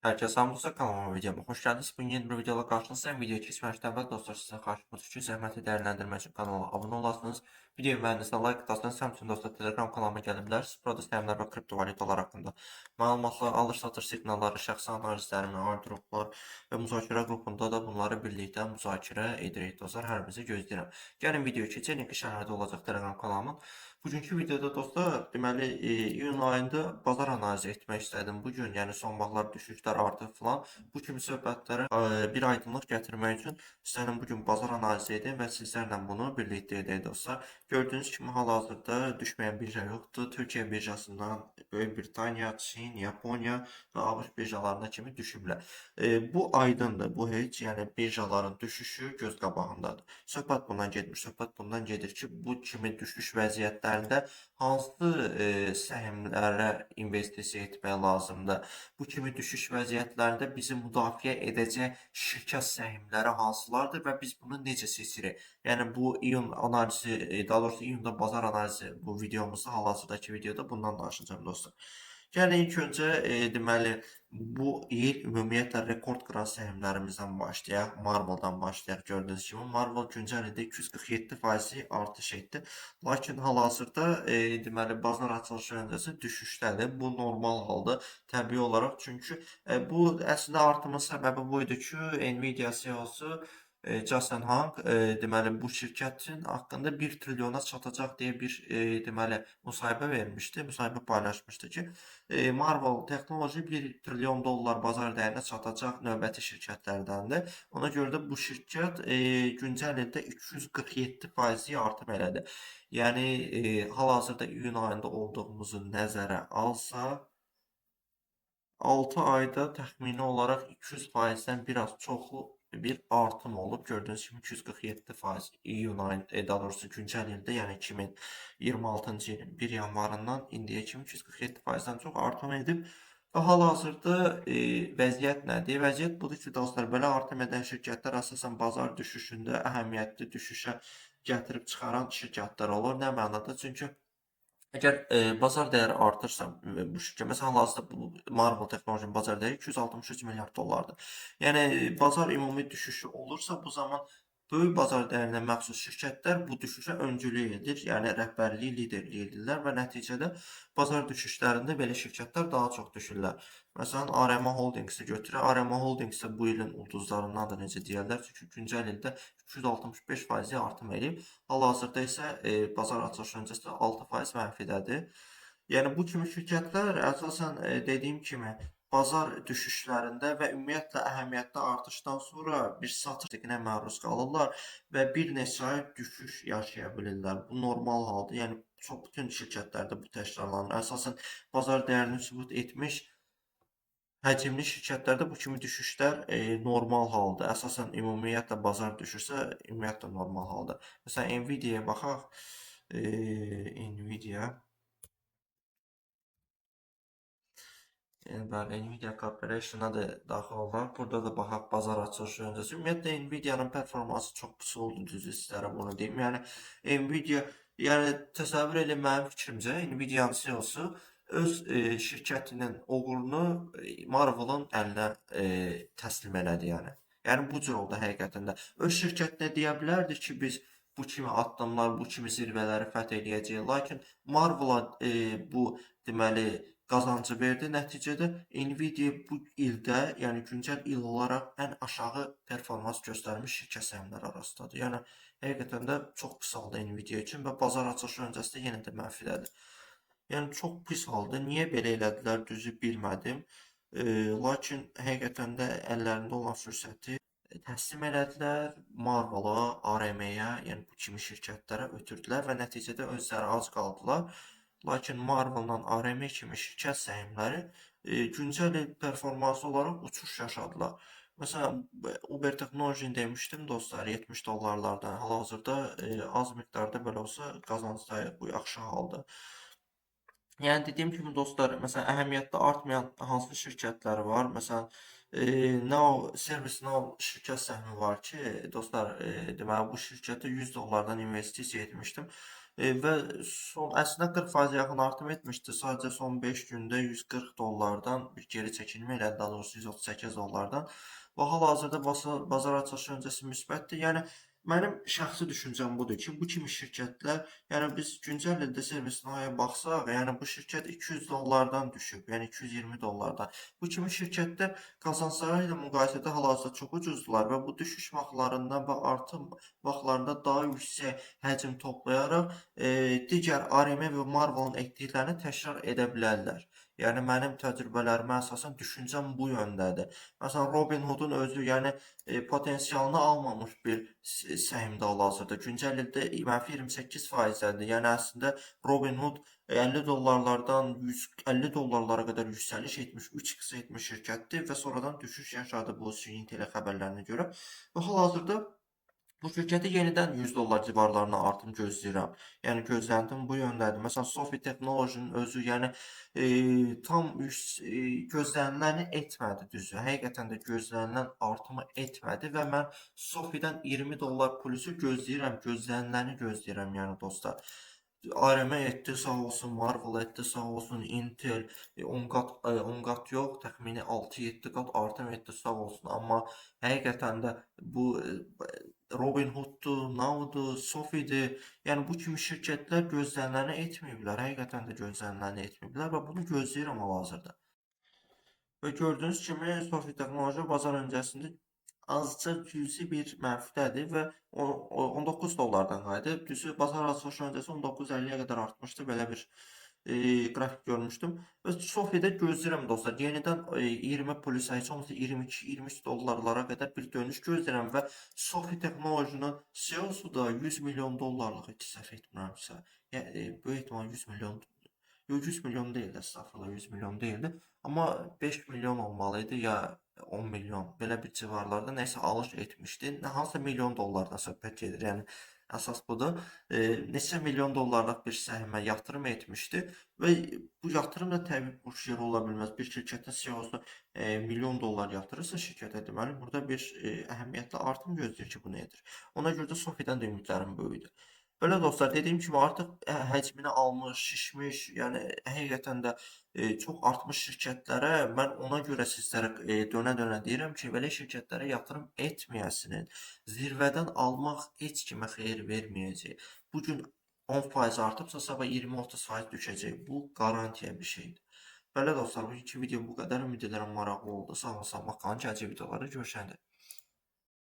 Herkese hamdolsun kanalıma videoma hoş geldiniz. Bugün yeni bir videoda karşınızdayım. Videoya geçmeden evvel dostlar sizin karşınızda için zəhməti değerlendirmek için kanala abone olasınız. Videoyu beğendiyseniz like atarsanız hem için dostlar Telegram kanalıma gelebilirsiniz. Burada sistemler ve kriptovalutalar hakkında məlumatlar, alış-satış siqnalları, şəxsi analizlərimi, airdroplar və müzakirə qrupunda da bunları birlikdə müzakirə edirik dostlar. Hər birinizi gözləyirəm. Gəlin videoya keçək. Linki şərhdə olacaq Telegram kanalımın. Bugünkü videoda dostlar, deməli, iyun ayında bazar analizi etmək istədim. Bugün, yəni son vaxtlar düşüşlər artıb filan. Bu kimi söhbətlərə bir aydınlıq gətirmək üçün istədim bugün bazar analizi edeyim və sizlərlə bunu birlikdə edək dostlar. Gördüyünüz kimi hal-hazırda düşməyən birja yoxdur. Türkiyə birjasından Böyük Britaniya, Çin, Yaponiya və ABŞ birjalarına kimi düşüblər. Bu aydındır, bu heç, yəni birjaların düşüşü göz qabağındadır. Söhbət bundan getmir, söhbət bundan gedir ki, bu kimi düşüş vəziyyətlərində hansı səhmlərə investisiya etmək lazımdır? Bu kimi düşüş vəziyyətlərində bizi müdafiə edəcək şirkət səhmləri hansılardır və biz bunu necə seçirik? Yəni bu iyun analizi, daha doğrusu iyunda bazar analizi bu videomuzda, hal-hazırdakı videoda bundan danışacağım dostlar. Gəlin ilk öncə deməli bu il ümumiyyətlə rekord qıran səhmlərimizdən başlayaq. Marvel'dan başlayaq. Gördüyünüz kimi Marvel güncəl ildə 247% artış etdi. Lakin hal-hazırda deməli bazar açılışı öncəsi düşüşdədir. Bu normal haldır təbii olaraq. Çünki bu əslində artımın səbəbi bu idi ki, Nvidia CEO-su Jason Hung deməli bu şirkətin haqqında 1 trilyona çatacaq deyə bir deməli müsahibə vermişdi. Müsahibə paylaşmışdı ki, Marvel Technology 1 trilyon dollar bazar dəyərinə çatacaq növbəti şirkətlərdəndir. Ona görə də bu şirkət güncəl ildə 247% artım elədi. Yəni hal-hazırda iyun ayında olduğumuzu nəzərə alsaq 6 ayda təxmini olaraq 200%-dən biraz çoxlu bir artım olub. Gördüyünüz kimi 247% iyun ayı, daha doğrusu güncəl ildə, yəni 2026-cı ilin 1 yanvarından indiyə kimi 247%-dən çox artım edib. Və hal-hazırda vəziyyət nədir? Vəziyyət budur ki, dostlar, belə artım edən şirkətlər əsasən bazar düşüşündə əhəmiyyətli düşüşə gətirib çıxaran şirkətlər olur. Nə mənada? Çünki əgər bazar dəyəri artırsa bu şirkət, məsələn, hal-hazırda bu Marvel Technology-nin bazar dəyəri 263 milyard dollardır. Yəni bazar ümumi düşüşü olursa, bu zaman böyük bazar dəyərinə məxsus şirkətlər bu düşüşə öncülük edir, yəni rəhbərliyi, liderlik edirlər və nəticədə bazar düşüşlərində belə şirkətlər daha çox düşürlər. Məsələn, RMA Holdings-i götürək. RMA Holdings isə bu ilin ulduzlarındandır, necə deyərlər, çünki güncəl ildə 265% artım edib. Hal-hazırda isə bazar açılışı öncəsi 6% mənfidədir. Yəni bu kimi şirkətlər əsasən dediyim kimi bazar düşüşlərində və ümumiyyətlə əhəmiyyətli artışdan sonra bir satış riskine məruz qalırlar və bir neçə ay düşüş yaşaya bilirlər. Bu normal haldır. Yəni çox bütün şirkətlərdə bu təkrarlanır. Əsasən bazar dəyərini sübut etmiş həcmli şirkətlərdə bu kimi düşüşlər normal haldır. Əsasən ümumiyyətlə bazar düşürsə, ümumiyyətlə normal haldır. Məsələn, Nvidia-ya baxaq. Nvidia bəli, Nvidia Corporation-a da daxil olmaq. Burada da baxaq bazar açılışı öncəsi. Ümumiyyətlə Nvidia-nın performansı çox pis oldu, düzü sizlərə bunu deyim. Yəni Nvidia, yəni təsəvvür edin, mənim fikrimcə Nvidia-nın CEO-su öz şirkətinin uğurunu Marvel-ın əlinə təslim elədi yəni. Yəni bu cür oldu həqiqətən də. Öz şirkətinə deyə bilərdi ki, biz bu kimi addımlar, bu kimi zirvələri fəth eləyəcəyik. Lakin Marvel-a bu deməli qazancı verdi. Nəticədə Nvidia bu ildə, yəni güncəl il olaraq ən aşağı performans göstərmiş şirkət səhmləri arasındadır. Yəni həqiqətən də çox pis halda Nvidia üçün və bazar açılışı öncəsində yenə də mənfidədir. Yəni çox pis halda. Niyə belə elədilər, düzü bilmədim. Lakin həqiqətən də əllərində olan fürsəti təslim elədilər. Marvel-a, RMA-ya, yəni bu kimi şirkətlərə ötürdülər və nəticədə özləri ac qaldılar. Lakin Marvel-la RMA kimi şirkət səhmləri güncəl il performansı olaraq uçuş yaşadılar. Məsələn, Uber Technology demişdim dostlar, 70 dollarlardan hal-hazırda az miqdarda belə olsa qazancda bu yaxşı halda. Yəni dediyim kimi dostlar, məsələn, əhəmiyyətli artmayan hansı şirkətlər var? Məsələn, Now, ServiceNow şirkət səhmi var ki, dostlar, deməli bu şirkətə 100 dollardan investisiya etmişdim. Və əslində 40% yaxın artım etmişdi. Sadəcə son 5 gündə $140 bir geri çəkilmə elədi, daha doğrusu $138. Və hal-hazırda bazar açılışı öncəsi müsbətdir. Yəni mənim şəxsi düşüncəm budur ki, bu kimi şirkətlər, yəni biz güncəl ildə ServiceNow-ya baxsaq, yəni bu şirkət $200 düşüb, yəni $220. Bu kimi şirkətlər qazançları ilə müqayisədə hal-hazırda çox ucuzdular və bu düşüş vaxtlarında və artım vaxtlarında daha yüksək həcm toplayaraq digər ARM və Marvelın etdiklərini təkrar edə bilərlər. Yəni mənim təcrübələrimə əsasən düşüncəm bu yöndədir. Məsələn, Robinhood'un özü, yəni potensialını almamış bir səhmdə hal-hazırda. Güncəl ildə -28%-dir. Yəni əslində Robinhood $50-lardan $150-lara qədər yüksəliş etmiş, 3x etmiş şirkətdir və sonradan düşüş yaşadı bu süni intellekt xəbərlərinə görə. Və hal-hazırda bu şirkəti yenidən $100 civarlarına artım gözləyirəm. Yəni gözləntim bu yöndədir. Məsələn, Sophie Technology-nin özü, yəni tam gözləniləni etmədi düzü. Həqiqətən də gözlənilən artımı etmədi və mən Sophie-dən $20 plusu gözləyirəm, gözləniləni gözləyirəm, yəni dostlar. ARM etdi, sağ olsun, Marvel etdi, sağ olsun, Intel 10 qat yox, təxmini 6-7 qat artım etdi, sağ olsun. Amma həqiqətən də bu Robinhood'dur, Now-dur, Sophie-dir. Yəni bu kimi şirkətlər gözləniləni etməyiblər. Həqiqətən də gözləniləni etməyiblər və bunu gözləyirəm hal-hazırda. Və gördüyünüz kimi Sophie Texnology bazar öncəsində azca cüzi bir mənfidədir və $19-dan qayıdıb. Düzü bazar açılışı öncəsi 19.50-yə qədər artmışdı. Belə bir qrafik görmüşdüm. Və Sophie-də gözləyirəm dostlar. Yenidən 20 plus heç olmasa 22-23 dollarlara qədər bir dönüş gözləyirəm və Sophie Technology-nın CEO-su da $100 milyon heç səhv etmirəmsə. Yəni böyük ehtimal 100 milyon. Yox, 100 milyon deyildi, əstəğfurullah, 100 milyon deyildi. Amma 5 milyon olmalı idi ya 10 milyon, belə bir civarlarda nəsə alış etmişdi. Hansısa milyon dollardan söhbət gedir. Yəni əsas budur. Neçə milyon dollarlıq bir səhmə yatırım etmişdi və bu yatırım da təbii boş yerə ola bilməz. Bir şirkətin CEO-su milyon dollar yatırırsa şirkətə, deməli burada bir əhəmiyyətli artım gözləyir ki, bu nədir? Ona görə də Sophie-dən də ümidlərim böyükdür. Belə dostlar, dediyim kimi artıq həcmini almış, şişmiş, yəni həqiqətən də çox artmış şirkətlərə mən ona görə sizlərə dönə-dönə deyirəm ki, belə şirkətlərə yatırım etməyəsiniz. Zirvədən almaq heç kimə xeyir verməyəcək. Bu gün 10% artıbsa, sabah 20-30% düşəcək. Bu garantiya bir şeydir. Belə dostlar, bugünkü video bu qədər. Ümid edirəm maraqlı oldu. Sağ olun, salamat qalın. Gələcək videolarda görüşəndə.